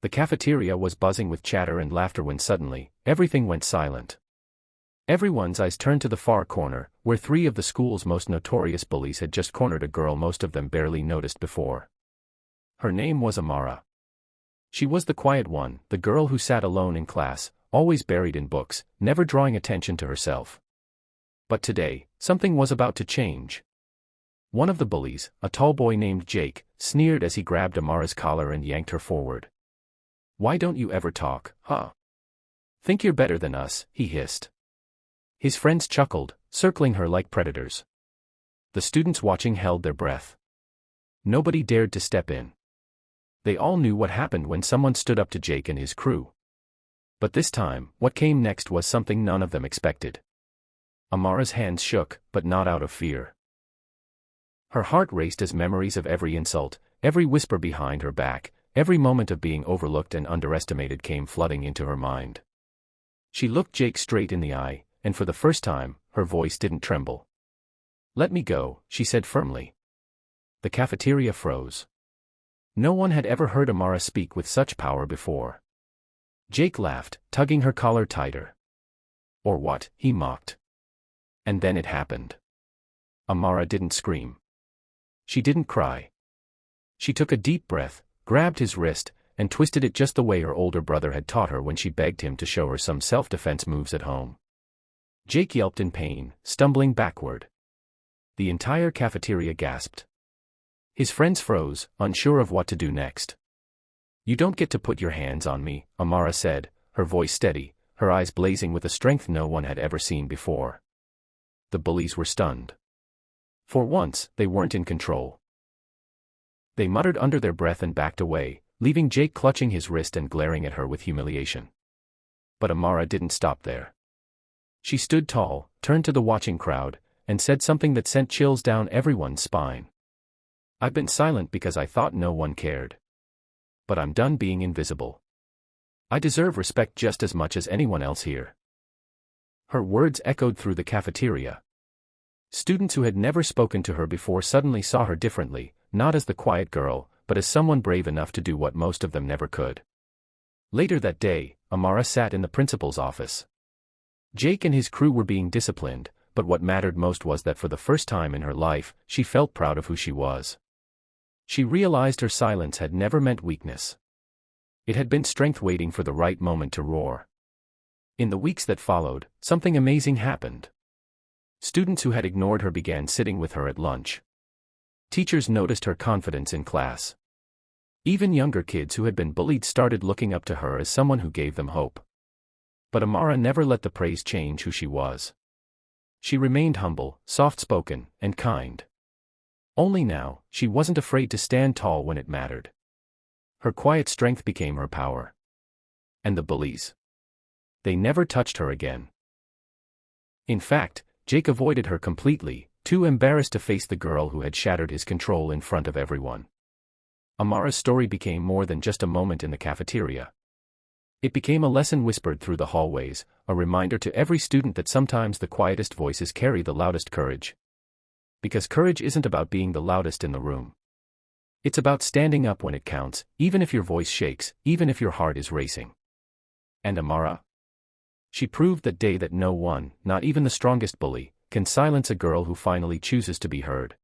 The cafeteria was buzzing with chatter and laughter when suddenly, everything went silent. Everyone's eyes turned to the far corner, where three of the school's most notorious bullies had just cornered a girl most of them barely noticed before. Her name was Amara. She was the quiet one, the girl who sat alone in class, always buried in books, never drawing attention to herself. But today, something was about to change. One of the bullies, a tall boy named Jake, sneered as he grabbed Amara's collar and yanked her forward. "Why don't you ever talk, huh? Think you're better than us," he hissed. His friends chuckled, circling her like predators. The students watching held their breath. Nobody dared to step in. They all knew what happened when someone stood up to Jake and his crew. But this time, what came next was something none of them expected. Amara's hands shook, but not out of fear. Her heart raced as memories of every insult, every whisper behind her back, every moment of being overlooked and underestimated came flooding into her mind. She looked Jake straight in the eye, and for the first time, her voice didn't tremble. "Let me go," she said firmly. The cafeteria froze. No one had ever heard Amara speak with such power before. Jake laughed, tugging her collar tighter. "Or what?" he mocked. And then it happened. Amara didn't scream. She didn't cry. She took a deep breath, grabbed his wrist, and twisted it just the way her older brother had taught her when she begged him to show her some self-defense moves at home. Jake yelped in pain, stumbling backward. The entire cafeteria gasped. His friends froze, unsure of what to do next. "You don't get to put your hands on me," Amara said, her voice steady, her eyes blazing with a strength no one had ever seen before. The bullies were stunned. For once, they weren't in control. They muttered under their breath and backed away, leaving Jake clutching his wrist and glaring at her with humiliation. But Amara didn't stop there. She stood tall, turned to the watching crowd, and said something that sent chills down everyone's spine. "I've been silent because I thought no one cared. But I'm done being invisible. I deserve respect just as much as anyone else here." Her words echoed through the cafeteria. Students who had never spoken to her before suddenly saw her differently, not as the quiet girl, but as someone brave enough to do what most of them never could. Later that day, Amara sat in the principal's office. Jake and his crew were being disciplined, but what mattered most was that for the first time in her life, she felt proud of who she was. She realized her silence had never meant weakness. It had been strength waiting for the right moment to roar. In the weeks that followed, something amazing happened. Students who had ignored her began sitting with her at lunch. Teachers noticed her confidence in class. Even younger kids who had been bullied started looking up to her as someone who gave them hope. But Amara never let the praise change who she was. She remained humble, soft-spoken, and kind. Only now, she wasn't afraid to stand tall when it mattered. Her quiet strength became her power. And the bullies? They never touched her again. In fact, Jake avoided her completely, too embarrassed to face the girl who had shattered his control in front of everyone. Amara's story became more than just a moment in the cafeteria. It became a lesson whispered through the hallways, a reminder to every student that sometimes the quietest voices carry the loudest courage. Because courage isn't about being the loudest in the room. It's about standing up when it counts, even if your voice shakes, even if your heart is racing. And Amara? She proved that day that no one, not even the strongest bully, can silence a girl who finally chooses to be heard.